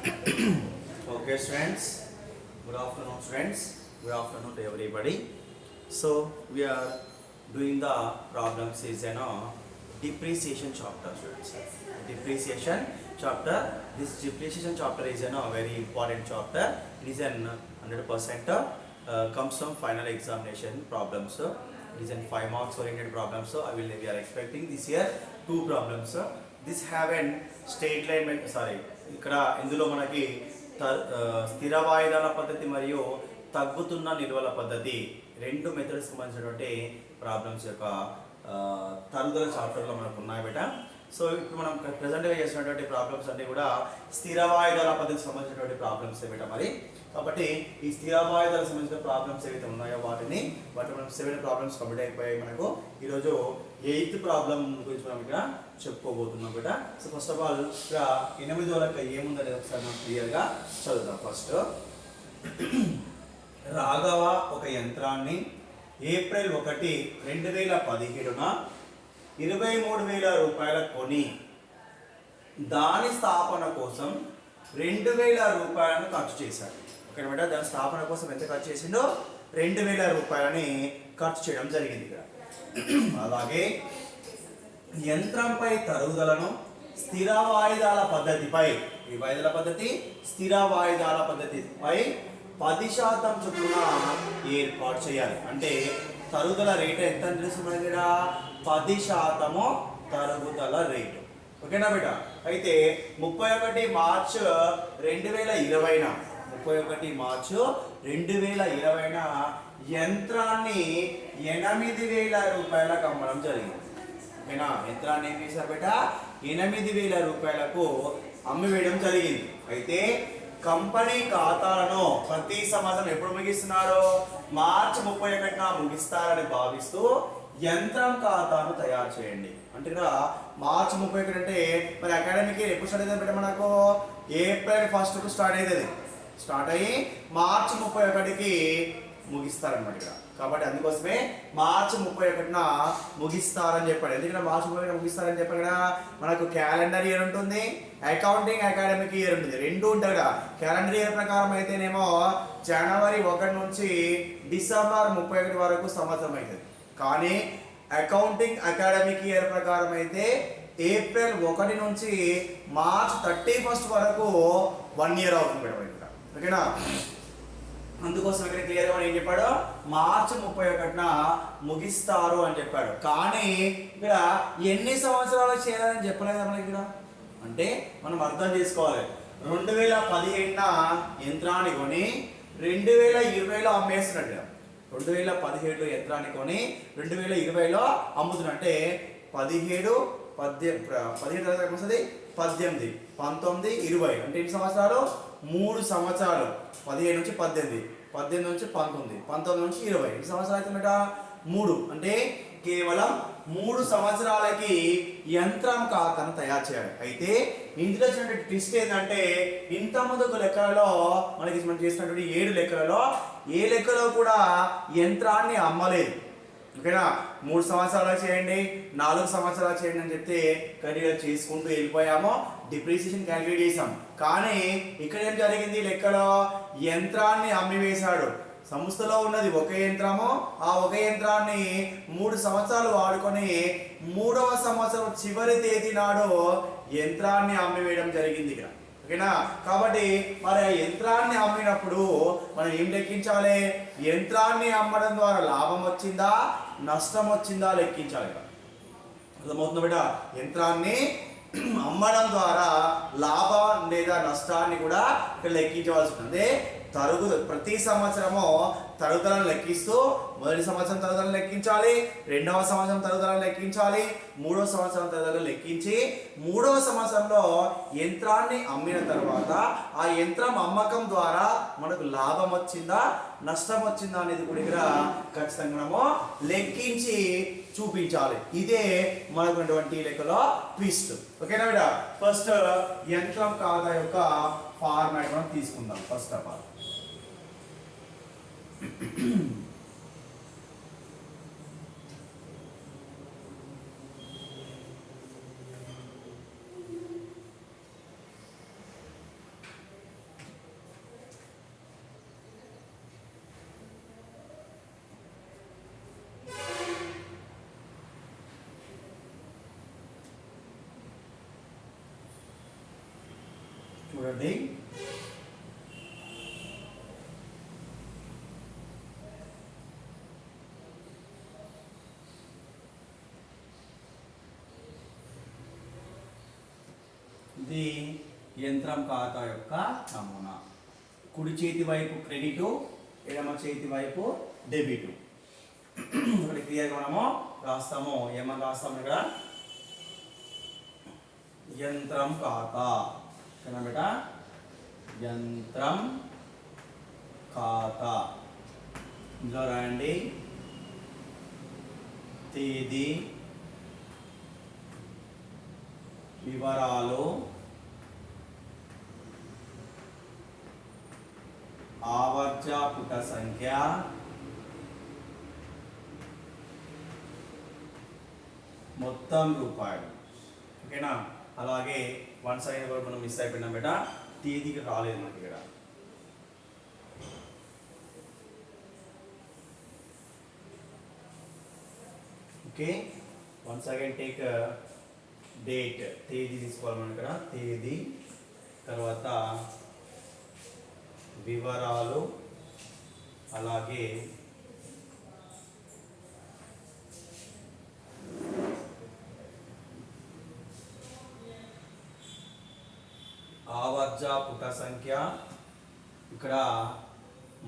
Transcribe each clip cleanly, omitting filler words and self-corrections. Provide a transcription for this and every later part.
Okay, students. Good afternoon, students. Good afternoon to everybody. So we are doing the problems is depreciation chapter, students. Depreciation chapter. This depreciation chapter is very important chapter. It is an 100% comes from final examination problems. It is an 5 marks oriented problem. So we are expecting this year 2 problems. This have an state line sorry ఇక్కడ ఇందులో మనకి స్థిర వాయిదాల పద్ధతి మరియు తగ్గుతున్న నిల్వల పద్ధతి రెండు మెథడ్స్ సంబంధించినటువంటి ప్రాబ్లమ్స్ యొక్క తరుగుదల చాప్టర్లో మనకు ఉన్నాయి బేట. సో ఇప్పుడు మనం ప్రజెంట్గా చేసినటువంటి ప్రాబ్లమ్స్ అన్నీ కూడా స్థిర వాయిదాల పద్ధతికి సంబంధించినటువంటి ప్రాబ్లమ్స్ ఏమిటా మరి. కాబట్టి ఈ స్థిర వాయిదాలకు సంబంధించిన ప్రాబ్లమ్స్ ఏవైతే ఉన్నాయో వాటి మనం 7 ప్రాబ్లమ్స్ కంప్లీట్ అయిపోయాయి. మనకు ఈరోజు 8th ప్రాబ్లం గురించి మనం ఇక్కడ చెప్పుకోబోతున్నాం బిడ్డ. సో ఫస్ట్ ఆఫ్ ఆల్ ఇక్కడ 8వ లెక్క ఏముందనేది ఒకసారి మనం క్లియర్గా చదువుదాం. ఫస్ట్ రాఘవ ఒక యంత్రాన్ని ఏప్రిల్ 1, 2017న 23,000 రూపాయలకు కొని దాని స్థాపన కోసం 2,000 రూపాయలను ఖర్చు చేశాడు. ఓకే మేడం, దాని స్థాపన కోసం ఎంత ఖర్చు చేసిండో 2,000 రూపాయలని ఖర్చు చేయడం జరిగింది ఇక్కడ. అలాగే యంత్రంపై తరుగుదలను స్థిర వాయిదాల పద్ధతిపై, ఈ వాయిదాల పద్ధతి స్థిర వాయిదాల పద్ధతిపై 10% చొప్పున ఏర్పాటు చేయాలి. అంటే తరుగుదల రేటు ఎంత తెలుస్తుంది ఇక్కడ 10% తరుగుదల రేటు. ఓకేనా బేట. అయితే 31 మార్చ్ 2020న 31 మార్చ్ 2020న యంత్రాన్ని 8,000 రూపాయలకు అమ్మడం జరిగింది. ఓకేనా, యంత్రాన్ని ఏం చేశారు బేట 8,000 రూపాయలకు అమ్మివేయడం జరిగింది. అయితే కంపెనీ ఖాతాలను ప్రతి సంవత్సరం ఎప్పుడు ముగిస్తున్నారు, మార్చి 31న ముగిస్తారని భావిస్తూ యంత్రం ఖాతాను తయారు చేయండి. అంటే ఇక్కడ మార్చి 31 అంటే మరి అకాడమిక్ ఇయర్ ఎప్పుడు స్టార్ట్ అవుతుంది మనకు ఏప్రిల్ 1కు స్టార్ట్ అవుతుంది. స్టార్ట్ అయ్యి మార్చి 31కి ముగిస్తారనమాట ఇక్కడ. కాబట్టి అందుకోసమే మార్చి 31న ముగిస్తారని చెప్పాడు. ఎందుకంటే మార్చి 31న ముగిస్తారని చెప్పాడు కదా. మనకు క్యాలెండర్ ఇయర్ ఉంటుంది, అకౌంటింగ్ అకాడమిక్ ఇయర్ ఉంటుంది, రెండు ఉంటాయి కదా. క్యాలెండర్ ఇయర్ ప్రకారం అయితేనేమో జనవరి 1 నుంచి డిసెంబర్ 31 వరకు సంవత్సరం అవుతుంది. కానీ అకౌంటింగ్ అకాడమిక్ ఇయర్ ప్రకారం అయితే ఏప్రిల్ 1 నుంచి మార్చ్ 31 వరకు 1 ఇయర్ అవుతుంది మేడం ఇక్కడ. ఓకేనా, అందుకోసం ఇక్కడ క్లియర్గా ఏం చెప్పాడు, మార్చి 31న ముగిస్తారు అని చెప్పాడు. కానీ ఇక్కడ ఎన్ని సంవత్సరాలు చేయాలని చెప్పలేదు మనకి ఇక్కడ. అంటే మనం అర్థం చేసుకోవాలి, 2017న యంత్రాన్ని కొని 2020లో అమ్మేస్తున్నట్టు. 2017లో యంత్రాన్ని కొని 2020లో అమ్ముతున్నట్టే 17, 18, 19, 20 అంటే ఎన్ని సంవత్సరాలు, 3 సంవత్సరాలు. 17 నుంచి 18, 18 నుంచి 19, 19 నుంచి 20 ఎన్ని సంవత్సరాలు అవుతుందట 3. అంటే కేవలం 3 సంవత్సరాలకి యంత్రం ఖాతాను తయారు చేయాలి. అయితే ఇందులో వచ్చినటువంటి ట్విస్ట్ ఏంటంటే ఇంత ముందుకు లెక్కలలో మనం చేసినటువంటి 7 లెక్కలలో ఏ లెక్కలో కూడా యంత్రాన్ని అమ్మలేదు. ఓకేనా, 3 సంవత్సరాలు చేయండి, 4 సంవత్సరాలు చేయండి అని చెప్తే కంటిన్యూ చేసుకుంటూ వెళ్ళిపోయాము, డిప్రిసియేషన్ క్యాలిక్యులేట్ చేసాం. కానీ ఇక్కడ ఏం జరిగింది, లెక్కలో యంత్రాన్ని అమ్మివేశాడు. సంస్థలో ఉన్నది ఒక యంత్రము, ఆ ఒక యంత్రాన్ని 3 సంవత్సరాలు వాడుకొని 3వ సంవత్సరం చివరి తేదీ నాడు యంత్రాన్ని అమ్మివేయడం జరిగింది ఇక్కడ. ఓకేనా, కాబట్టి మరి ఆ యంత్రాన్ని అమ్మినప్పుడు మనం ఏం లెక్కించాలి, యంత్రాన్ని అమ్మడం ద్వారా లాభం వచ్చిందా నష్టం వచ్చిందా లెక్కించాలి. అర్థమవుతుందా బిడ్డ, యంత్రాన్ని అమ్మడం ద్వారా లాభం లేదా నష్టాన్ని కూడా ఇక్కడ లెక్కించవలసి ఉంటుంది. ప్రతి సంవత్సరము తరుగుదలను లెక్కిస్తూ మొదటి సంవత్సరం తరుగుదలను లెక్కించాలి, 2వ సంవత్సరం తరుగుదలను లెక్కించాలి, 3వ సంవత్సరం తరుగుదలను లెక్కించి 3వ సంవత్సరంలో యంత్రాన్ని అమ్మిన తర్వాత ఆ యంత్రం అమ్మకం ద్వారా మనకు లాభం వచ్చిందా నష్టం వచ్చిందా అనేది కూడా ఇక్కడ ఖచ్చితంగా మనము లెక్కించి చూపించాలి. ఇదే మనకున్నటువంటి లెక్కలో ట్విస్ట్. ఓకేనా బిడ్డ. ఫస్ట్ యంత్రం ఖాతా యొక్క ఫార్మాట్ మనం తీసుకుందాం. ఫస్ట్ ఆఫ్ ఆల్ చూడండి, ఇది యంత్రం ఖాతా యొక్క నమూనా. కుడి చేతి వైపు క్రెడిట్, ఎడమ చేతి వైపు డెబిట్. ఇక్కడ క్లియర్గా మనము రాస్తాము. ఏమని రాస్తాము ఇక్కడ? యంత్రం ఖాతా బేట, యంత్రం ఖాతా. ఇందులో రాయండి తేదీ, వివరాలు, ఆవర్జ పుట సంఖ్య, మొత్తం రూపాయలు. ఓకేనా? అలాగే వన్ సైడ్ కూడా మనం మిస్ అయిపోయినాం బేట, తేదీకి రాలేదు మనకి ఇక్కడ. Okay, once again take date, తేదీ తీసుకోవాలి మనం ఇక్కడ. తేదీ, తర్వాత వివరాలు, అలాగే ఆవర్జ పుట సంఖ్య, ఇక్కడ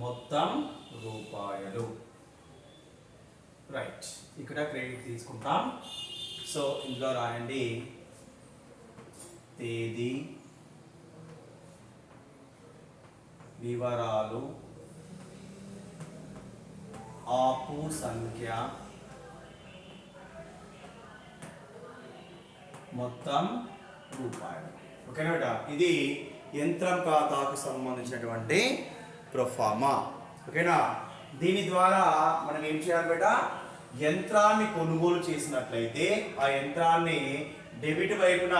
మొత్తం రూపాయలు. రైట్, ఇక్కడ క్రెడిట్ తీసుకుంటాం. సో ఇందులో రాయండి తేదీ, వివరాలు, ఆపు సంఖ్య, మొత్తం రూపాయలు. ఓకేనా బేట? ఇది యంత్రం ఖాతాకు సంబంధించినటువంటి ప్రొఫార్మా. ఓకేనా? దీని ద్వారా మనం ఏం చేయాలి బేట? యంత్రాన్ని కొనుగోలు చేసినట్లయితే ఆ యంత్రాన్ని డెబిట్ వైపున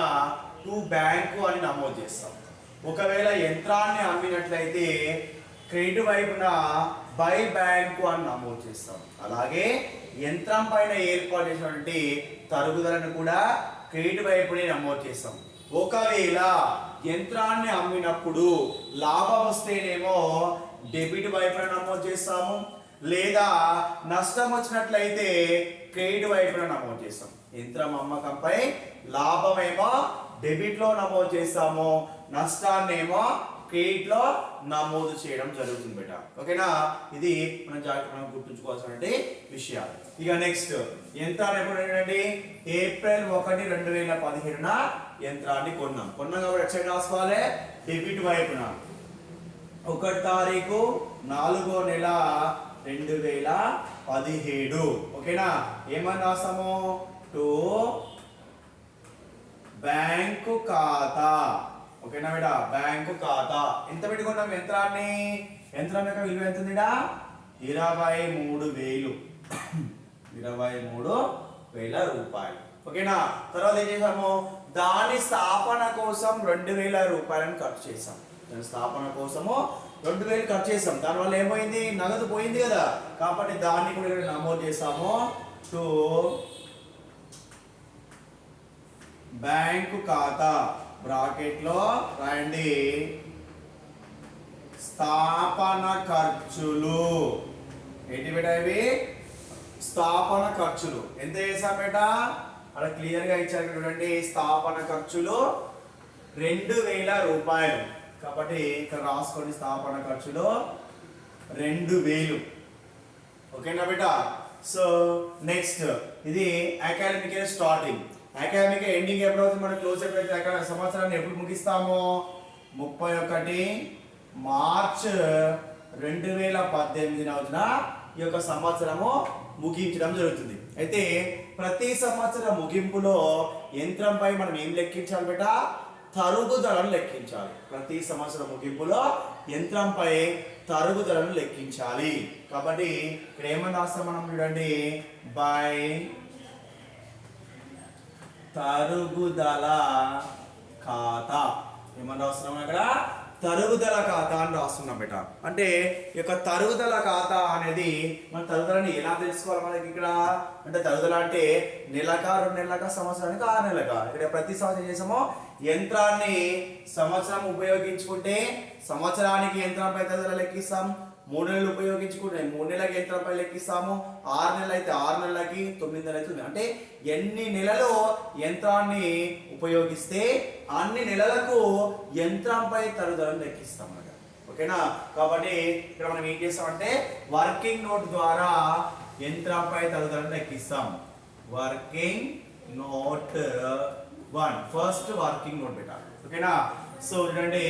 టు బ్యాంకు అని నమోదు చేస్తాం. ఒకవేళ యంత్రాన్ని అమ్మినట్లయితే క్రెడిట్ వైపున బై బ్యాంకు అని నమోదు చేస్తాం. అలాగే యంత్రం పైన ఏర్పాటు చేసినటువంటి తరుగుదలను కూడా క్రెడిట్ వైపునే నమోదు చేస్తాం. ఒకవేళ యంత్రాన్ని అమ్మినప్పుడు లాభం వస్తేనేమో డెబిట్ వైపున నమోదు చేస్తాము, లేదా నష్టం వచ్చినట్లయితే క్రెడిట్ వైపున నమోదు చేస్తాం. యంత్రం అమ్మకంపై లాభమేమో డెబిట్ లో నమోదు చేస్తాము, నష్టాన్నేమో క్రెడిట్ లో నమోదు చేయడం జరుగుతుంది బేట. ఓకేనా? ఇది మనం జాగ్రత్తగా గుర్తుంచుకోవాల్సిన విషయాలు. ఇక నెక్స్ట్, యంత్రాన్ని ఎప్పుడు ఏంటండి? ఏప్రిల్ 1, 2017న యంత్రాన్ని కొన్నాం కాబట్టి ఎట్ సైడ్ రాసుకోవాలి? డెబిట్ వైపున 1వ తారీఖు 4వ నెల 2017. ఓకేనా? ఏమని రాస్తాము? టు బ్యాంకు ఖాతా. ఓకేనా బేట? బ్యాంకు ఖాతా. ఎంత పెట్టుకున్నాం యంత్రాన్ని? యంత్రం యొక్క విలువ ఎంత ఉందిడా? 23,000. 23,000 రూపాయలు. ఓకేనా? తర్వాత ఏం చేసాము? దాని స్థాపన కోసం 2,000 రూపాయలను ఖర్చు చేసాం. దాని స్థాపన కోసము 2,000 ఖర్చు చేసాం. దానివల్ల ఏమైంది? నగదు పోయింది కదా, కాబట్టి దాన్ని కూడా నమోదు చేసాము. టు బ్యాంకు ఖాతా బ్రాకెట్ లో రాయండి స్థాపన ఖర్చులు. ఏంటి బేట ఇవి? స్థాపన ఖర్చులు. ఎంత చేసాం బేట? అక్కడ క్లియర్ గా ఇచ్చారు చూడండి. స్థాపన ఖర్చులు 2,000 రూపాయలు. కాబట్టి ఇక్కడ రాసుకోండి, స్థాపన ఖర్చులు 2,000. ఓకేనా బేట? సో నెక్స్ట్, ఇది academic year starting. Academic ending ఎప్పుడు అవుతుంది? మనం క్లోజ్ అయిపోతే సంవత్సరాన్ని ఎప్పుడు ముగిస్తాము? 31 మార్చ్ 2018 రోజున ఈ యొక్క సంవత్సరము ముగించడం జరుగుతుంది. అయితే ప్రతి సంవత్సరం ముగింపులో యంత్రంపై మనం ఏం లెక్కించాలి బేట? తరుగుదలను లెక్కించాలి. ప్రతి సంవత్సరం ముగింపులో యంత్రంపై తరుగుదలను లెక్కించాలి. కాబట్టి ఇక్కడ ఏమని రాస్తాం మనం చూడండి? బై తరుగుదల ఖాతా. ఏమని రాస్తున్నాం అక్కడ? తరుగుదల ఖాతా అని రాస్తున్నాం బేట. అంటే ఈ యొక్క తరుగుదల ఖాతా అనేది మన తరుగుదలని ఎలా తెలుసుకోవాలి మనకి ఇక్కడ? అంటే తరుగుదల అంటే నెలక, 2 నెలలక, సంవత్సరానికి, 6 నెలలక. ఇక్కడ ప్రతి సంవత్సరం చేసామో యంత్రాన్ని సంవత్సరం ఉపయోగించుకుంటే సంవత్సరానికి యంత్రంపై తరుగుదల లెక్కిస్తాం. 3 నెలలు ఉపయోగించుకుంటే 3 నెలలకి యంత్రంపై లెక్కిస్తాము. 6 నెలలు అయితే 6 నెలలకి, 9 నెలలు అయితే 9. అంటే ఎన్ని నెలలు యంత్రాన్ని ఉపయోగిస్తే అన్ని నెలలకు యంత్రంపై తరుగుదలను లెక్కిస్తాం అన్నమాట. ఓకేనా? కాబట్టి ఇక్కడ మనం ఏం చేస్తామంటే వర్కింగ్ నోట్ ద్వారా యంత్రంపై తరుగుదలను లెక్కిస్తాం. Working note 1 first working note పెట్టాలి. ఓకేనా? సో చూడండి,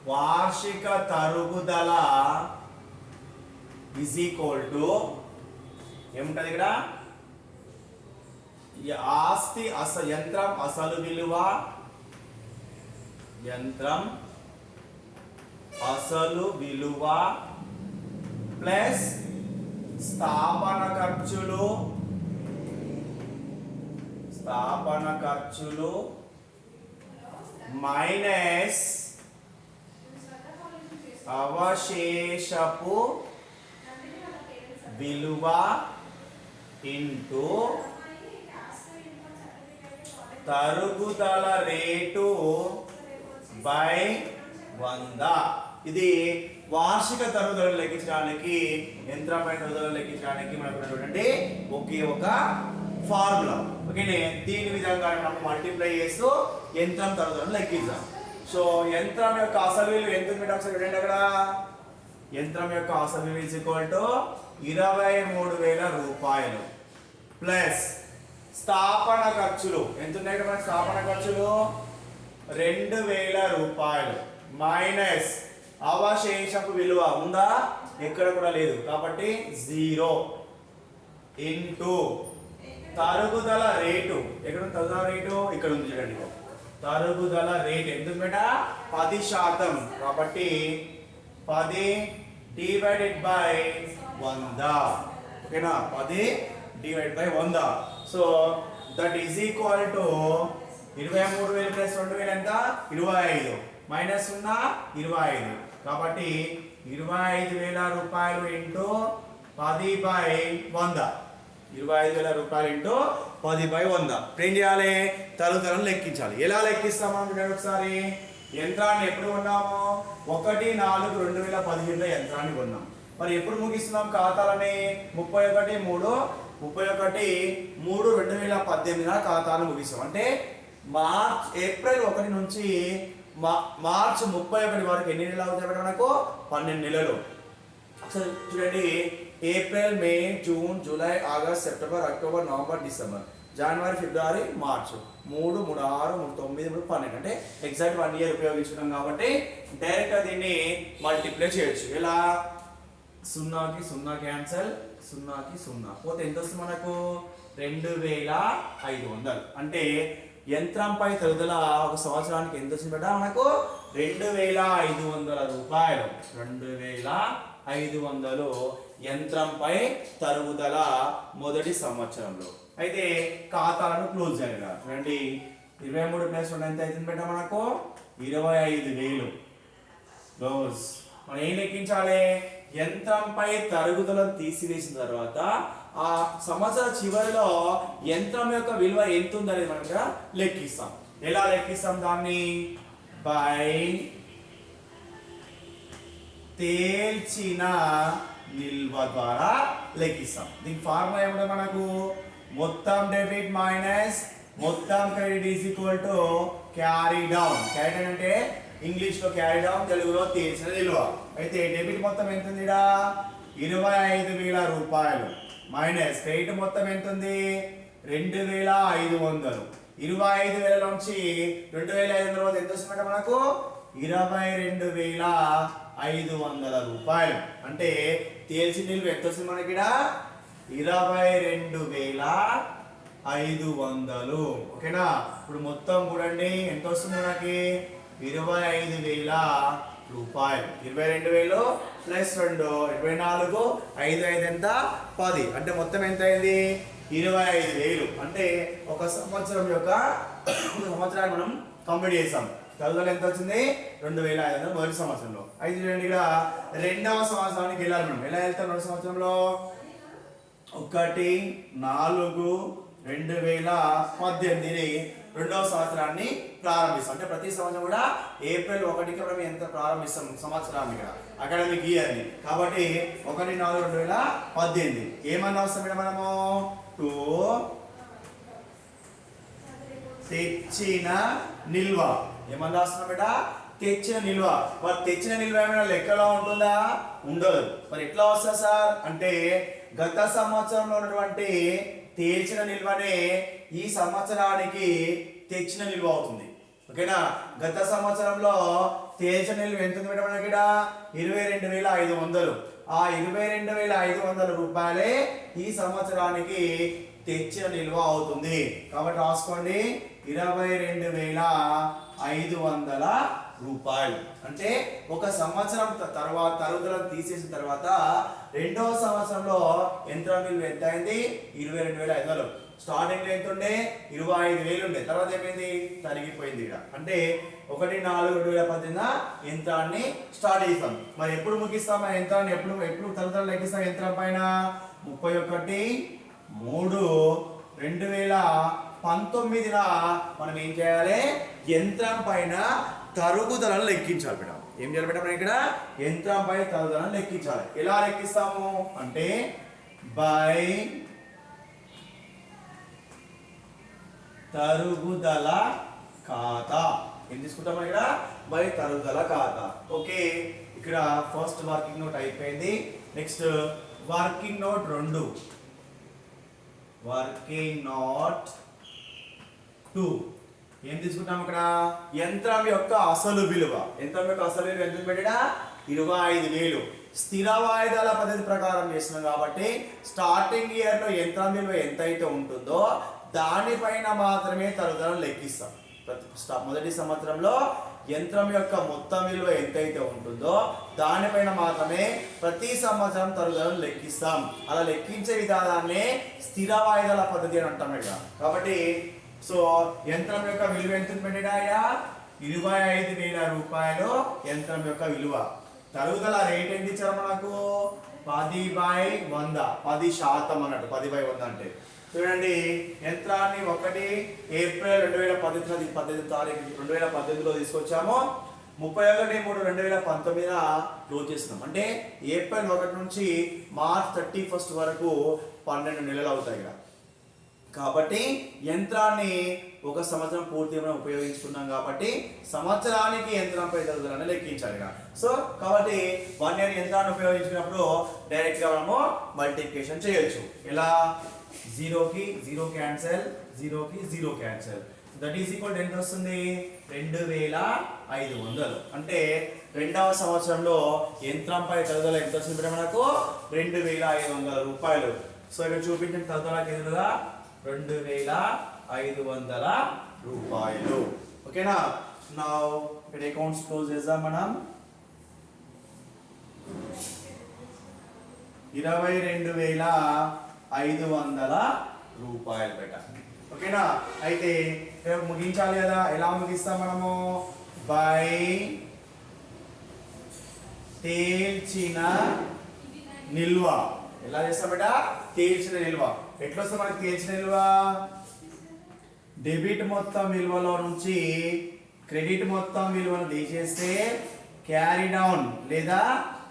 వార్షిక తరుగుదల ఈజ్ ఈక్వల్ టు ఏముంటది ఇక్కడ, ఈ ఆస్తి యంత్రం అసలు విలువ, యంత్రం అసలు విలువ ప్లస్ స్థాపన ఖర్చులు మైనస్ అవశేషపు విలువ ఇంటూ తరుగుదల రేటు బై 100. ఇది వార్షిక తరుగుదలను లెక్కించడానికి, యంత్రంపై తరుగుదలను లెక్కించడానికి మనకు ఉన్నటువంటి ఒకే ఒక ఫార్ములా. ఓకేనే? దీని విధంగా మనం మల్టిప్లై చేస్తూ యంత్రం తరుగుదలను లెక్కిద్దాం. సో యంత్రం యొక్క అసలు విలువ ఎంత ఉంది ఒకసారి చూడండి. అక్కడ యంత్రం యొక్క అసలు విలువ ఈజ్ ఈక్వల్ టు 23,000 రూపాయలు ప్లస్ స్థాపన ఖర్చులు ఎంత ఉన్నాయి కదా, స్థాపన ఖర్చులు 2,000 రూపాయలు మైనస్ అవశేషపు విలువ ఉందా, ఎక్కడ కూడా లేదు కాబట్టి 0 ఇంటూ తరుగుదల రేటు. ఎక్కడ ఉంది తరుగుదల రేటు? ఇక్కడ ఉంది చూడండి. తరుగుదల రేట్ ఎంత బేట, 10%. కాబట్టి 10 డివైడెడ్ బై 100. ఓకేనా? 10 divided by 100. So that is equal to 23,000 plus 2,000 ఎంత, 25 మైనస్ 0 25. కాబట్టి 25,000 రూపాయలు ఇంటూ 10 బై 100. 25,000 రూపాయలు ఇంటూ 10 బై 100. ఏం చేయాలి? తరుగుదలను లెక్కించాలి. ఎలా లెక్కిస్తామో ఒకసారి. యంత్రాన్ని ఎప్పుడు కొన్నాము? 1/4/2015 యంత్రాన్ని కొన్నాం. మరి ఎప్పుడు ముగిస్తున్నాం ఖాతాలని? 31/3/2018 ఖాతాను ముగిస్తాం. అంటే ఏప్రిల్ 1 నుంచి మార్చ్ 31 వరకు ఎన్ని నెలలు అవుతాయి మనకు? 12 నెలలు. అసలు చూడండి, April, May, June, July, August, September, October, November, December, జనవరి, ఫిబ్రవరి, మార్చ్ 3, 3, 6, 3, 9, 3, 12. అంటే ఎగ్జాక్ట్ 1 ఇయర్ ఉపయోగించుకున్నాం కాబట్టి డైరెక్ట్గా దీన్ని మల్టిప్లై చేయొచ్చు. ఎలా? 0కి 0 క్యాన్సల్, 0కి 0 పోతే ఎంత వస్తుంది మనకు? 2,500. అంటే యంత్రంపై తరుగుదల ఒక సంవత్సరానికి ఎంత వచ్చింది బేట మనకు? 2,500 రూపాయలు. 2,500 యంత్రంపై తరుగుదల మొదటి సంవత్సరంలో. అయితే ఖాతాలను క్లోజ్ చేయాలి. చూడండి, 23 ప్లస్ 2 ఎంత అవుతుంది బేట మనకు? 25,000 క్లోజ్. మనం ఏం లెక్కించాలి? యంత్రంపై తరుగుదలను తీసివేసిన తర్వాత ఆ సంవత్సర చివరిలో యంత్రం యొక్క విలువ ఎంత ఉందనేది మనం ఇక్కడ లెక్కిస్తాం. ఎలా లెక్కిస్తాం దాన్ని? బై తేల్చిన నిల్వ ద్వారా లెక్కిస్తాం. దీని ఫార్ములా ఏమిటో మనకు? మొత్తం డెబిట్ మైనస్ మొత్తం credit is equal to carry down. Carry down అంటే ఇంగ్లీష్ లో క్యారీ డౌన్, తెలుగులో తేల్చిన నిల్వ. అయితే డెబిట్ మొత్తం ఎంత ఉంది? 25,000 రూపాయలు మైనస్ క్రెడిట్ మొత్తం ఎంత ఉంది? 2,500. 25,000 నుంచి 2,500 తర్వాత ఎంత వస్తుందంటే మనకు? 22,500 రూపాయలు. అంటే తేల్చిన నిల్వ ఎంత వస్తుంది మనకి? 22,500. ఓకేనా? ఇప్పుడు మొత్తం చూడండి ఎంత వస్తుంది మనకి? 25,000 రూపాయలు. 22,000 ప్లస్ 2 24, 5 5 ఎంత? 10. అంటే మొత్తం ఎంత అయింది? 25,000. అంటే ఒక సంవత్సరం యొక్క సంవత్సరాన్ని మనం కంప్లీట్ చేసాం. తరుగుదల ఎంత వచ్చింది? 2,500 మొదటి సంవత్సరంలో. అయితే చూడండి, ఇక్కడ రెండవ సంవత్సరానికి వెళ్ళాలి మనం. ఎలా వెళ్తాం? రెండవ సంవత్సరంలో 1, 4, 2018ని రెండవ సంవత్సరాన్ని ప్రారంభిస్తాం. అంటే ప్రతి సంవత్సరం కూడా ఏప్రిల్ 1కి మనం ఎంత ప్రారంభిస్తాం సంవత్సరాన్ని ఇక్కడ అకాడమిక్ ఇయర్ని. కాబట్టి 1/4/2018 ఏమన్నా వస్తాం మేడం మనము టు తెచ్చిన నిల్వ ఏమన్నా వస్తున్నాం బేట తెచ్చిన నిల్వ. మరి తెచ్చిన నిల్వ ఏమైనా లెక్కలో ఉంటుందా? ఉండదు. మరి ఎట్లా వస్తుంది సార్ అంటే గత సంవత్సరంలో ఉన్నటువంటి తేల్చిన నిల్వనే ఈ సంవత్సరానికి తెచ్చిన నిల్వ అవుతుంది. ఓకేనా? గత సంవత్సరంలో తేల్చిన నిల్వ ఎంత ఉంది మేడం ఇక్కడ 22,500. ఆ 22,500 రూపాయలే ఈ సంవత్సరానికి తెచ్చిన నిల్వ అవుతుంది. కాబట్టి రాసుకోండి 22,500 రూపాయలు. అంటే ఒక సంవత్సరం తర్వాత తరుగుదలను తీసేసిన తర్వాత రెండవ సంవత్సరంలో యంత్రం విలువ ఎంత అయింది 22,500. స్టార్టింగ్ లో ఎంత ఉండే 25,000 ఉండే, తర్వాత ఏమైంది తరిగిపోయింది ఇక్కడ. అంటే 1/4/2018 యంత్రాన్ని స్టార్ట్ చేస్తాం. మరి ఎప్పుడు ముగిస్తాం ఆ యంత్రాన్ని? ఎప్పుడు తరుగుదల లెక్కిస్తాం యంత్రం పైన? 31/3/2019 మనం ఏం చేయాలి? యంత్రం పైన తరుగుదలను లెక్కించాలి మేడం. ఏం చేయాలి మేడం? ఇక్కడ యంత్రం పైన తరుగుదలను లెక్కించాలి. ఎలా లెక్కిస్తాము అంటే బై తరుగుదల ఖాతా. ఏం తీసుకుంటాం ఇక్కడ? బై తరుగుదల ఖాతా. ఓకే, ఇక్కడ ఫస్ట్ వర్కింగ్ నోట్ అయిపోయింది. Next working note 2. Working note 2 ఏం తీసుకుంటాం ఇక్కడ? యంత్రం యొక్క అసలు విలువ. యంత్రం యొక్క అసలు విలువ ఎంత పెట్టడా 25,000. స్థిర వాయిదాల పద్ధతి ప్రకారం చేస్తున్నాం కాబట్టి స్టార్టింగ్ ఇయర్ లో యంత్రం విలువ ఎంత అయితే ఉంటుందో దానిపైన మాత్రమే తరుగుదలను లెక్కిస్తాం. మొదటి సంవత్సరంలో యంత్రం యొక్క మొత్తం విలువ ఎంతైతే ఉంటుందో దానిపైన మాత్రమే ప్రతి సంవత్సరం తరుగుదలను లెక్కిస్తాం. అలా లెక్కించే విధానాన్ని స్థిర వాయిదాల పద్ధతి అని అంటాం ఇక్కడ. కాబట్టి సో యంత్రం యొక్క విలువ ఎంత పెట్టాయా 25,000 రూపాయలు యంత్రం యొక్క విలువ. తరుగుదల రేట్ ఎంత ఇచ్చారు మనకు? 10/100, 10% అన్నట్టు. 10/100 అంటే చూడండి, యంత్రాన్ని 1 ఏప్రిల్ 2018 తీసుకొచ్చాము. 31/3/2019 క్లోజ్ చేస్తున్నాం. అంటే ఏప్రిల్ 1 నుంచి మార్చ్ 31 వరకు 12 నెలలు అవుతాయి ఇక్కడ. కాబట్టి యంత్రాన్ని ఒక సంవత్సరం పూర్తిగా మనం ఉపయోగించుకున్నాం కాబట్టి సంవత్సరానికి యంత్రంపై తరుగుదలని లెక్కించాలి ఇక్కడ. సో కాబట్టి 1 ఇయర్ యంత్రాన్ని ఉపయోగించుకున్నప్పుడు డైరెక్ట్ గా మనము మల్టిప్లికేషన్ చేయొచ్చు. ఎలా? 0కి 0 క్యాన్సల్, 0కి 0 క్యాన్సల్. దట్ ఈస్ ఈక్వల్ ఎంత వస్తుంది? 2,500. అంటే రెండవ సంవత్సరంలో యంత్రంపై తరుగుదల ఎంత వస్తుంది మనకు? 2,500 రూపాయలు. సో ఇక్కడ చూపించిన తరుగుదలకి ఎదురుగా 2,500 రూపాయలు. ఓకేనా? నౌ ఇక్కడ అకౌంట్స్ క్లోజ్ చేద్దాం మనం. 22,500 రూపాయలు పెట్టాలి. ఓకేనా? అయితే ముగించాలి కదా. ఎలా ముగిస్తాం మనము? బై తేల్చిన నిల్వ. ఎలా చేస్తాం బేట? తేల్చిన నిల్వ. ఎట్లా వస్తుంది మనకి తేల్చిన నిల్వ? డెబిట్ మొత్తం విలువలో నుంచి క్రెడిట్ మొత్తం విలువను తీసేస్తే క్యారీ డౌన్ లేదా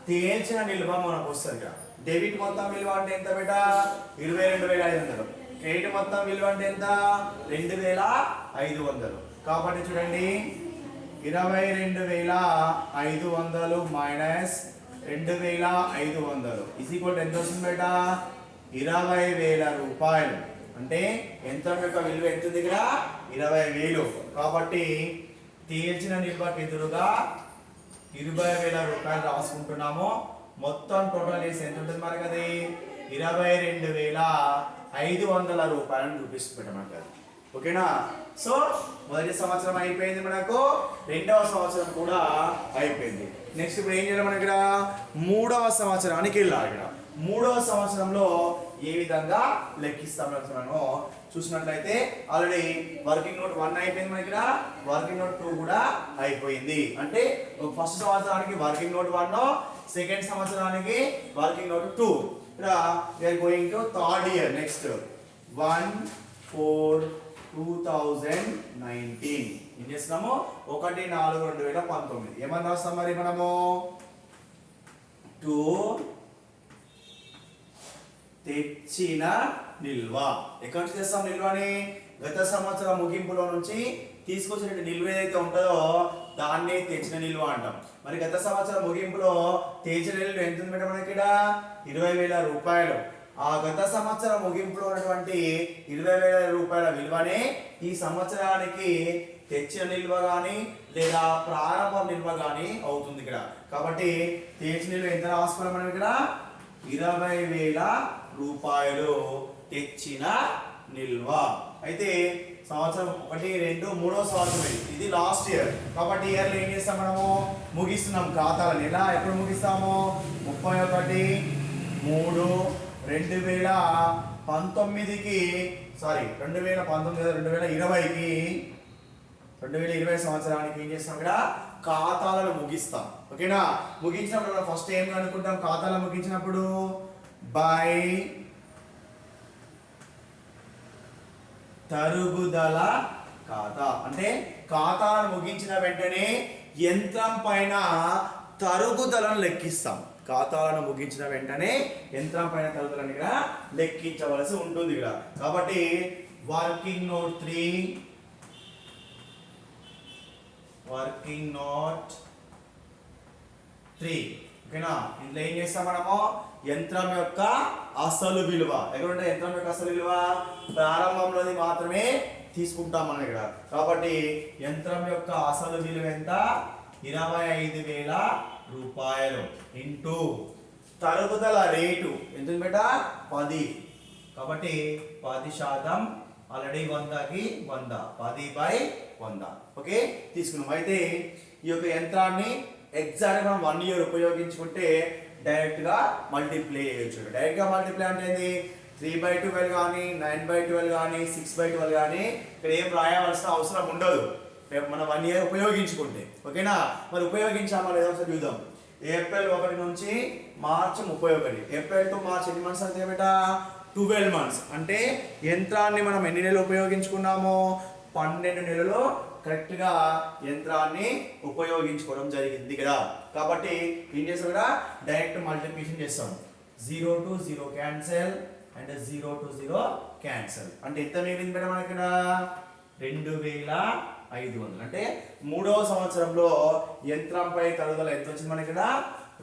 తేల్చిన నిల్వ మనకు వస్తుంది. డెబిట్ మొత్తం విలువ అంటే ఎంత బేట? 22,500. క్రెడిట్ మొత్తం విలువ అంటే ఎంత? 2,500. కాబట్టి చూడండి 22,500 మైనస్ 2,500 ఇస్ ఈక్వల్ ఎంత వస్తుంది బేట? 20,000 రూపాయలు. అంటే యంత్రం యొక్క విలువ ఎంత ఉంది ఇక్కడ? 20,000. కాబట్టి తేల్చిన నిల్వకి ఎదురుగా 20,000 రూపాయలు రాసుకుంటున్నాము. మొత్తం టోటల్ చేసి ఎంత ఉంటుంది మనకి? అది 22,500 రూపాయలను చూపిస్తుంది మనకి. ఓకేనా? సో మొదటి సంవత్సరం అయిపోయింది మనకు, రెండవ సంవత్సరం కూడా అయిపోయింది. నెక్స్ట్ ఇప్పుడు ఏం చేయాలి మనం ఇక్కడ? మూడవ సంవత్సరానికి వెళ్ళాలి. ఇక్కడ మూడవ సంవత్సరంలో ఏ విధంగా లెక్కిస్తాం మనము చూసినట్లయితే ఆల్రెడీ వర్కింగ్ నోట్ 1 అయిపోయింది మనకి. ఇక్కడ వర్కింగ్ నోట్ 2 కూడా అయిపోయింది. అంటే ఫస్ట్ సంవత్సరానికి వర్కింగ్ నోట్ 1, సెకండ్ సంవత్సరానికి వర్కింగ్ నోట్ 2. ఇక్కడ we are going to third year. Next 1 4/2019 ఏం చేస్తున్నాము 1/4/2019 ఏమని రాస్తాం మరి మనము టు తెచ్చిన నిల్వ. ఎక్కడి నుంచి తెస్తాం నిల్వని? గత సంవత్సరం ముగింపులో నుంచి తీసుకొచ్చిన నిల్వ ఏదైతే ఉంటుందో దాన్ని తెచ్చిన నిల్వ అంటాం. మరి గత సంవత్సరం ముగింపులో తెచ్చిన నిల్వ ఎంత ఉంది మేడం మనకి? ఇక్కడ 20,000 రూపాయలు. ఆ గత సంవత్సరం ముగింపులో ఉన్నటువంటి 20,000 రూపాయల విలువనే ఈ సంవత్సరానికి తెచ్చిన నిల్వ కానీ లేదా ప్రారంభ నిల్వ కానీ అవుతుంది ఇక్కడ. కాబట్టి తెచ్చిన నిల్వ ఎంత రాసుకోవాలి మనం ఇక్కడ? 20,000 రూపాయలు తెచ్చిన నిల్వ. అయితే సంవత్సరం 1, 2, 3వ సంవత్సరం ఇది లాస్ట్ ఇయర్. కాబట్టి ఇయర్లో ఏం చేస్తాం మనము? ముగిస్తున్నాం ఖాతాలను. ఎలా ఎప్పుడు ముగిస్తాము? 31/3/2019కి 2020 సంవత్సరానికి ఏం చేస్తాం ఇక్కడ? ఖాతాలను ముగిస్తాం. ఓకేనా? ముగించినప్పుడు ఫస్ట్ ఏం అనుకుంటాం? ఖాతాలను ముగించినప్పుడు బై తరుగుదల ఖాతా. అంటే ఖాతాను ముగించిన వెంటనే యంత్రం పైన తరుగుదలను లెక్కిస్తాం. ఖాతాలను ముగించిన వెంటనే యంత్రం పైన తరుగుదలను ఇక్కడ లెక్కించవలసి ఉంటుంది ఇక్కడ. కాబట్టి వర్కింగ్ నోట్ 3 ఓకేనా? ఇందులో ఏం చేస్తాం మనము? యంత్రం యొక్క అసలు విలువ. ఎక్కడుంటే యంత్రం యొక్క అసలు విలువ ప్రారంభంలోది మాత్రమే తీసుకుంటాం మనం ఇక్కడ. కాబట్టి యంత్రం యొక్క అసలు విలువ ఎంత? 25,000 రూపాయలు ఇంటూ తరుగుదల రేటు ఎంత బేట? 10. కాబట్టి 10%. ఆల్రెడీ 100కి 100 10/100. ఓకే తీసుకున్నాం. అయితే ఈ యొక్క యంత్రాన్ని ఎగ్జాక్ట్ మనం 1 ఇయర్ ఉపయోగించుకుంటే డైరెక్ట్ గా మల్టిప్లై చేయొచ్చు. డైరెక్ట్ గా మల్టిప్లై అంటే ఏంది? 3/12 కానీ 9/12 కానీ 6/12 కానీ ఇక్కడ ఏం రాయవలసిన అవసరం ఉండదు మనం 1 ఇయర్ ఉపయోగించుకుంటే. ఓకేనా? మరి ఉపయోగించామా లేదా ఒకసారి చూద్దాం. ఏప్రిల్ 1 నుంచి మార్చి 31. ఏప్రిల్ టు మార్చ్ ఎన్ని మంత్స్ అంటే బేట? 12 మంత్స్. అంటే యంత్రాన్ని మనం ఎన్ని నెలలు ఉపయోగించుకున్నామో 12 నెలలు కరెక్ట్గా యంత్రాన్ని ఉపయోగించుకోవడం జరిగింది కదా. కాబట్టి ఏం చేస్తాం ఇక్కడ? డైరెక్ట్ మల్టిప్లికేషన్ చేస్తాం. 0 to 0 cancel and 0 to 0 cancel. అంటే ఎంత మిగిలింది మేడం మనకి ఇక్కడ? 2,500. అంటే 3వ సంవత్సరంలో యంత్రంపై తరుగుదల ఎంత వచ్చింది మనకి ఇక్కడ?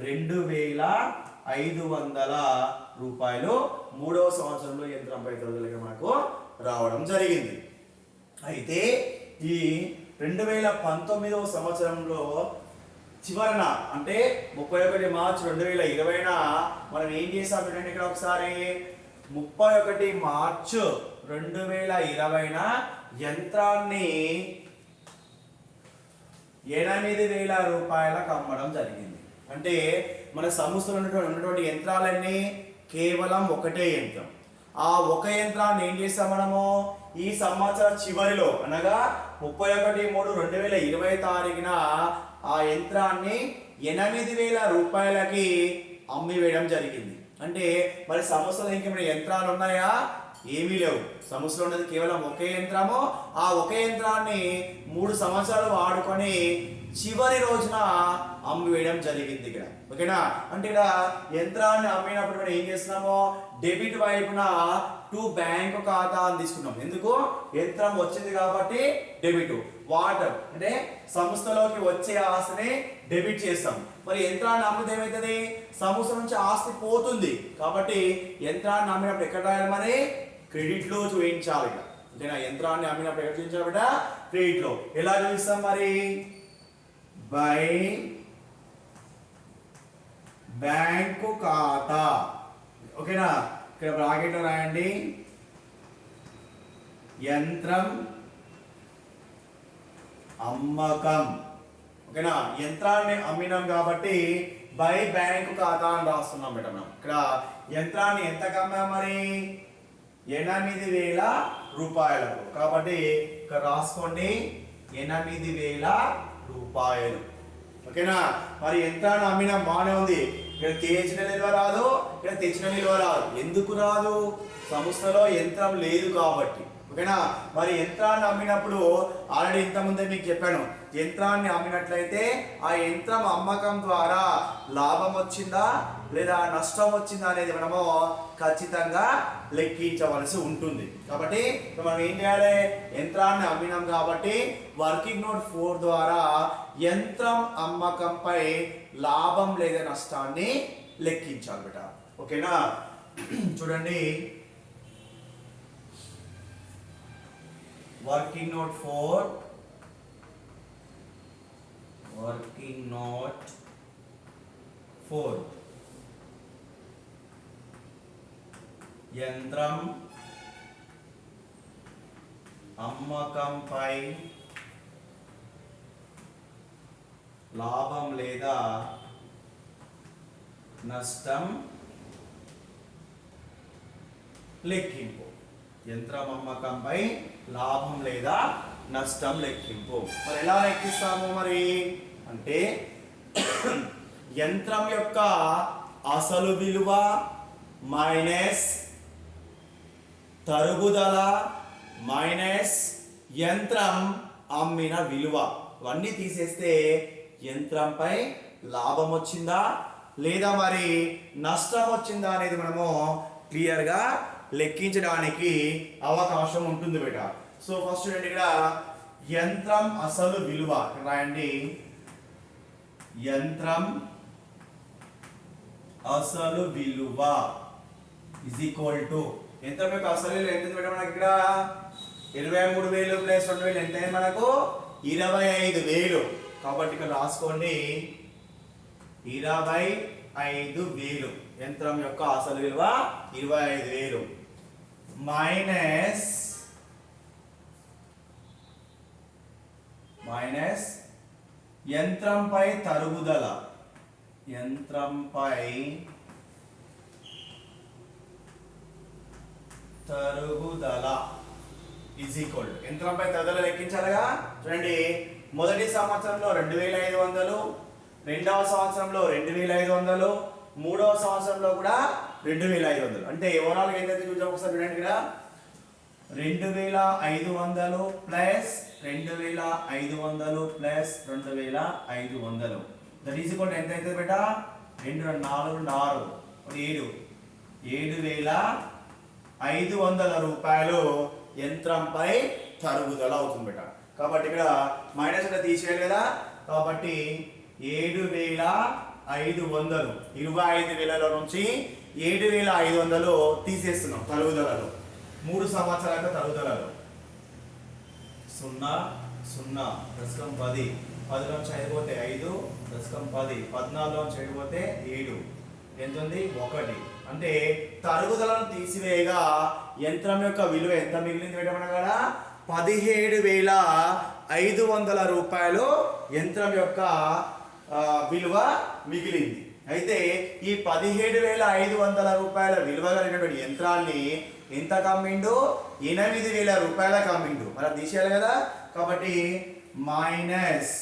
2,500 రూపాయలు 3వ సంవత్సరంలో యంత్రంపై తరుగుదల మనకు రావడం జరిగింది. అయితే ఈ 2019వ సంవత్సరంలో చివరన అంటే 31 మార్చి 2020న మనం ఏం చేసాం అంటే ఇక్కడ ఒకసారి 31 మార్చి 2020న యంత్రాన్ని 8,000 రూపాయలకు అమ్మడం జరిగింది. అంటే మన సంస్థలో ఉన్నటువంటి యంత్రాలన్నీ కేవలం ఒకటే యంత్రం. ఆ ఒక యంత్రాన్ని ఏం చేస్తాం మనము? ఈ సంవత్సరం చివరిలో అనగా 31/3/2020 తారీఖున ఆ యంత్రాన్ని 8,000 రూపాయలకి అమ్మి వేయడం జరిగింది. అంటే మరి సంస్థలో ఇంకేమైనా యంత్రాలు ఉన్నాయా? ఏమీ లేవు. సంస్థలో ఉన్నది కేవలం ఒకే యంత్రము. ఆ ఒకే యంత్రాన్ని 3 సంవత్సరాలు వాడుకొని చివరి రోజున అమ్మి వేయడం జరిగింది ఇక్కడ. ఓకేనా? అంటే ఇక్కడ యంత్రాన్ని అమ్మినప్పుడు మనం ఏం చేస్తున్నాము? డెబిట్ వైపున టు బ్యాంకు ఖాతా అని తీసుకున్నాం. ఎందుకు? యంత్రం వచ్చింది కాబట్టి డెబిట్. వాటర్ అంటే సంస్థలోకి వచ్చే ఆస్తిని డెబిట్ చేస్తాం. మరి యంత్రాన్ని అమ్మితే ఏమవుతుంది? సంస్థ నుంచి ఆస్తి పోతుంది. కాబట్టి యంత్రాన్ని అమ్మినప్పుడు ఎక్కడ రాయాలి? మరి క్రెడిట్ లో చూపించాలి. అంతేనా? యంత్రాన్ని అమ్మినప్పుడు ఎక్కడ చూపించాలి బిడ్డ? క్రెడిట్ లో. ఎలా చూపిస్తాం మరి? బై బ్యాంకు ఖాతా. ఓకేనా? ఇక్కడ బ్రాకెట్ రాయండి. యంత్రం అమ్మకం. ఓకేనా? యంత్రాన్ని అమ్మినాం కాబట్టి బై బ్యాంకు ఖాతా అని రాస్తున్నాం మేడం. మనం ఇక్కడ యంత్రాన్ని ఎంతకు అమ్మాం మరి? 8,000 రూపాయలకు. కాబట్టి ఇక్కడ రాసుకోండి 8,000 రూపాయలు. ఓకేనా? మరి యంత్రాన్ని అమ్మినాం బాగానే ఉంది. ఇక్కడ తెచ్చిన నిల్వ రాదు, ఇక్కడ తెచ్చిన నిల్వ రాదు. ఎందుకు రాదు? సంస్థలో యంత్రం లేదు కాబట్టి. ఓకేనా. మరి యంత్రాన్ని అమ్మినప్పుడు ఆల్రెడీ ఇంతకుముందే మీకు చెప్పాను, యంత్రాన్ని అమ్మినట్లయితే ఆ యంత్రం అమ్మకం ద్వారా లాభం వచ్చిందా లేదా నష్టం వచ్చిందా అనేది మనము ఖచ్చితంగా లెక్కించవలసి ఉంటుంది. కాబట్టి మనం ఏం చేయాలి, యంత్రాన్ని అమ్మినాం కాబట్టి వర్కింగ్ నోట్ 4 ద్వారా యంత్రం అమ్మకంపై లాభం లేదా నష్టాన్ని లెక్కించాలి బేట. ఓకేనా. చూడండి, వర్కింగ్ నోట్ 4 యంత్రం అమ్మకంపై లాభం లేదా నష్టం లెక్కింపు. యంత్రం అమ్మకంపై లాభం లేదా నష్టం లెక్కింపు. మరి ఎలా లెక్కిస్తాము మరి అంటే యంత్రం యొక్క అసలు విలువ మైనస్ తరుగుదల మైనస్ యంత్రం అమ్మిన విలువ, ఇవన్నీ తీసేస్తే యంత్రంపై లాభం వచ్చిందా లేదా మరి నష్టం వచ్చిందా అనేది మనము క్లియర్గా లెక్కించడానికి అవకాశం ఉంటుంది బేట. సో ఫస్ట్ చూడండి, ఇక్కడ యంత్రం అసలు విలువ రాయండి. యంత్రం అసలు విలువ ఇజ్ ఈక్వల్ టు, యంత్రం యొక్క అసలు విలువ ఎంత బేట మనకి ఇక్కడ 23,000 ప్లస్ 2,000 ఎంత అయింది మనకు 25,000. కాబట్టి ఇక్కడ రాసుకోండి 25,000. యంత్రం యొక్క అసలు విలువ 25,000 మైనస్ యంత్రంపై తరుగుదల, యంత్రంపై తరుగుదల ఈజ్ ఈక్వల్, యంత్రంపై తరుగుదల లెక్కించాలిగా. చూడండి, మొదటి సంవత్సరంలో 2,500, రెండవ సంవత్సరంలో 2,500, మూడవ సంవత్సరంలో కూడా 2,500. అంటే ఓవరాల్ ఏంటంటే చూద్దాం ఒకసారి. చూడండి, ఇక్కడ 2,500 plus 2,500 plus 2,500 that is equal ఎంత అవుతుంది బేట? 2 4 6 7 7,500 రూపాయలు యంత్రంపై తరుగుదల అవుతుంది బేట. కాబట్టి ఇక్కడ మైనస్ అంటే తీసేయాలి కదా. కాబట్టి 7,500, 25,000 నుంచి 7,500 తీసేస్తున్నాం తరుగుదలలో. 3 సంవత్సరాల తరుగుదలలో 0 0 దశకం 10, 10 నుంచి 5 పోతే 5 దశకం 10, 14 నుంచి 7 పోతే 7 ఎంత ఉంది 1. అంటే తరుగుదలను తీసివేయగా యంత్రం యొక్క విలువ ఎంత మిగిలింది పెట్టమనగా 17,500 రూపాయలు యంత్రం యొక్క విలువ మిగిలింది. అయితే ఈ 17,500 రూపాయల విలువ కలిగినటువంటి యంత్రాన్ని ఎంత కమ్మిండు? 8,000 రూపాయలకు అమ్మిండు. మరి అది తీసేయాలి కదా. కాబట్టి మైనస్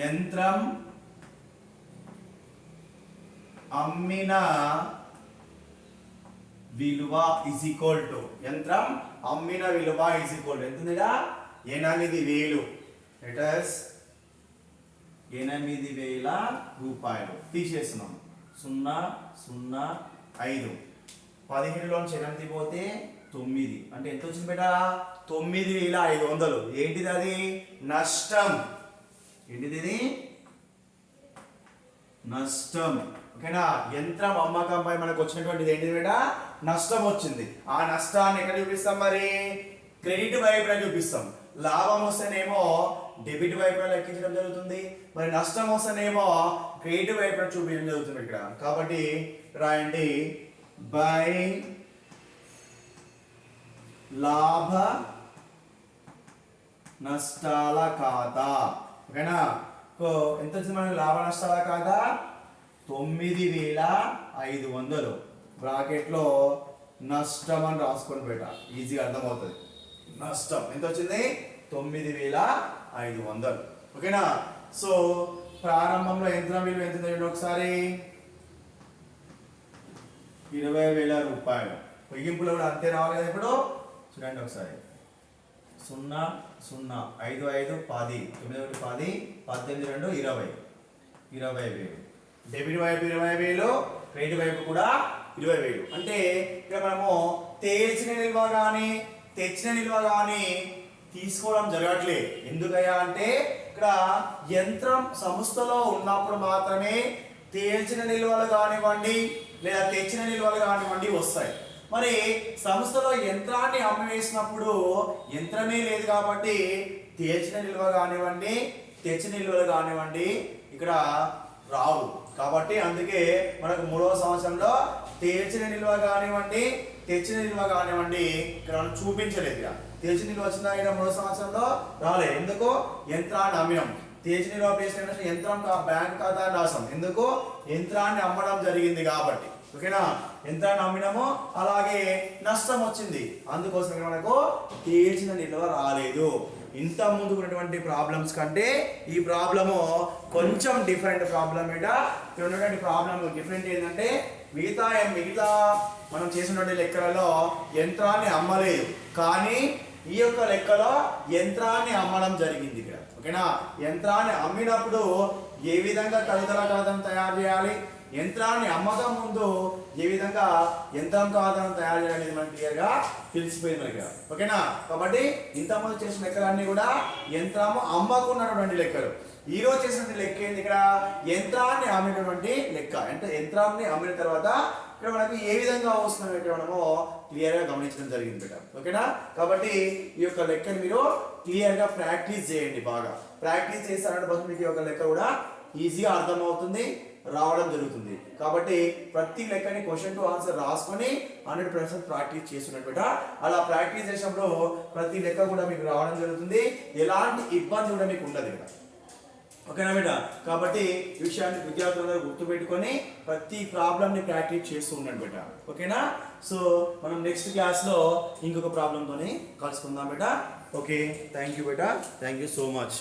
యంత్రం అమ్మిన విలువ ఇజ్ ఈక్వల్ టు, యంత్రం అమ్మిన విలువ ఇజ్ ఈక్వల్ టు ఎంత ఉందిగా 8,000. లెటర్స్ 8,000 రూపాయలు తీసేస్తున్నాం. 0 0 5 17లోంచి 8 పోతే 9 అంటే ఎంత వచ్చింది బేట? 9,500. ఏంటిది అది? నష్టం. ఏంటిది ఇది? నష్టం. ఓకేనా. యంత్రం అమ్మకంపై మనకు వచ్చినటువంటిది ఏంటిది బేట? నష్టం వచ్చింది. ఆ నష్టాన్ని ఎక్కడ చూపిస్తాం మరి? క్రెడిట్ వైపున చూపిస్తాం. లాభం వస్తేనేమో డెబిట్ వైపున లెక్కించడం జరుగుతుంది, మరి నష్టం వస్తేనేమో క్రెడిట్ వైపున చూపించడం జరుగుతుంది ఇక్కడ. కాబట్టి రాయండి బై లాభ నష్టాల ఖాతా. ఓకేనా. ఎంత వచ్చింది మనకి లాభ నష్టాల ఖాతా? 9,500. బ్రాకెట్లో నష్టం అని రాసుకొని బేట, ఈజీగా అర్థమవుతుంది. నష్టం ఎంత వచ్చింది? 9,500. ఓకేనా. సో ప్రారంభంలో యంత్రం విలువ ఎంత ఒకసారి 20,000 రూపాయలు. ముగింపులో కూడా అంతే రావాలి కదా. ఇప్పుడు చూడండి ఒకసారి 0 0 5 5 10 9 1 10 18 2 20 20,000. డెబిట్ వైపు 20,000, క్రెడిట్ వైపు కూడా 20,000. అంటే ఇక్కడ మనము తేల్చిన నిల్వ కానీ తెచ్చిన నిల్వ కానీ తీసుకోవడం జరగట్లేదు. ఎందుకయ్యా అంటే ఇక్కడ యంత్రం సంస్థలో ఉన్నప్పుడు మాత్రమే తేల్చిన నిల్వలు కానివ్వండి లేదా తెచ్చిన నిల్వలు కానివ్వండి వస్తాయి. మరి సంస్థలో యంత్రాన్ని అమ్మివేసినప్పుడు యంత్రమే లేదు కాబట్టి తేల్చిన నిల్వ కానివ్వండి తెచ్చిన నిల్వలు కానివ్వండి ఇక్కడ రావు. కాబట్టి అందుకే మనకు 3వ సంవత్సరంలో తేల్చిన నిల్వ కానివ్వండి తెచ్చిన నిల్వ కానివ్వండి ఇక్కడ మనం చూపించలేదు. ఇక తేల్చిన నిల్వ వచ్చిందా ఇక్కడ 3వ సంవత్సరంలో రాలేదు. ఎందుకు? యంత్రాన్ని అమ్మినాం. తేల్చిన నిల్వ పేసిన యంత్రం బ్యాంక్ ఖాతా రాసాం. ఎందుకు? యంత్రాన్ని అమ్మడం జరిగింది కాబట్టి. ఓకేనా? యంత్రాన్ని అమ్మినాము, అలాగే నష్టం వచ్చింది, అందుకోసం మనకు తేల్చిన నిల్వ రాలేదు. ఇంత ముందు ఉన్నటువంటి ప్రాబ్లమ్స్ కంటే ఈ ప్రాబ్లము కొంచెం డిఫరెంట్ ప్రాబ్లం. ఇక్కడ ఉన్నటువంటి ప్రాబ్లం డిఫరెంట్ ఏంటంటే మిగతా మనం చేసినటువంటి లెక్కలలో యంత్రాన్ని అమ్మలేదు, కానీ ఈ యొక్క లెక్కలో యంత్రాన్ని అమ్మడం జరిగింది ఇక్కడ. ఓకేనా? యంత్రాన్ని అమ్మినప్పుడు ఏ విధంగా తదితర ఖాతాను తయారు చేయాలి, యంత్రాన్ని అమ్మకం ముందు ఏ విధంగా యంత్రం ఖాతాను తయారు చేయాలనేది మనకి క్లియర్గా తెలిసిపోయింది మనకి. ఓకేనా? కాబట్టి ఇంతకుముందు చేసిన లెక్కలన్నీ కూడా యంత్రము అమ్మకున్నటువంటి లెక్కలు. ఈ రోజు చేసినటువంటి లెక్క ఏంటి? ఇక్కడ యంత్రాన్ని అమ్మినటువంటి లెక్క. అంటే యంత్రాన్ని అమ్మిన తర్వాత ఇక్కడ మనకు ఏ విధంగా వస్తుందో ఇక్కడ మనము క్లియర్గా గమనించడం జరిగింది బిడ్డ. ఓకేనా? కాబట్టి ఈ యొక్క లెక్కని మీరు క్లియర్గా ప్రాక్టీస్ చేయండి. బాగా ప్రాక్టీస్ చేస్తారంటే బస్ మీకు ఈ యొక్క లెక్క కూడా ఈజీగా అర్థమవుతుంది, రావడం జరుగుతుంది. కాబట్టి ప్రతి లెక్కని క్వశ్చన్ టు ఆన్సర్ రాసుకొని 100% ప్రాక్టీస్ చేస్తున్నట్టు అలా ప్రాక్టీస్ చేసినప్పుడు ప్రతి లెక్క కూడా మీకు రావడం జరుగుతుంది. ఎలాంటి ఇబ్బంది కూడా మీకు ఉండదు ఇక్కడ. ఓకేనా బిడ్డ? కాబట్టి ఈ విషయాన్ని విద్యార్థులందరూ గుర్తుపెట్టుకొని ప్రతి ప్రాబ్లమ్ని ప్రాక్టీస్ చేస్తూ ఉండండి బిడ్డ. ఓకేనా? సో మనం నెక్స్ట్ క్లాస్లో ఇంకొక ప్రాబ్లంతోని కలుసుకుందాం బిడ్డ. ఓకే, థ్యాంక్ యూ బిడ్డ, థ్యాంక్ యూ సో మచ్.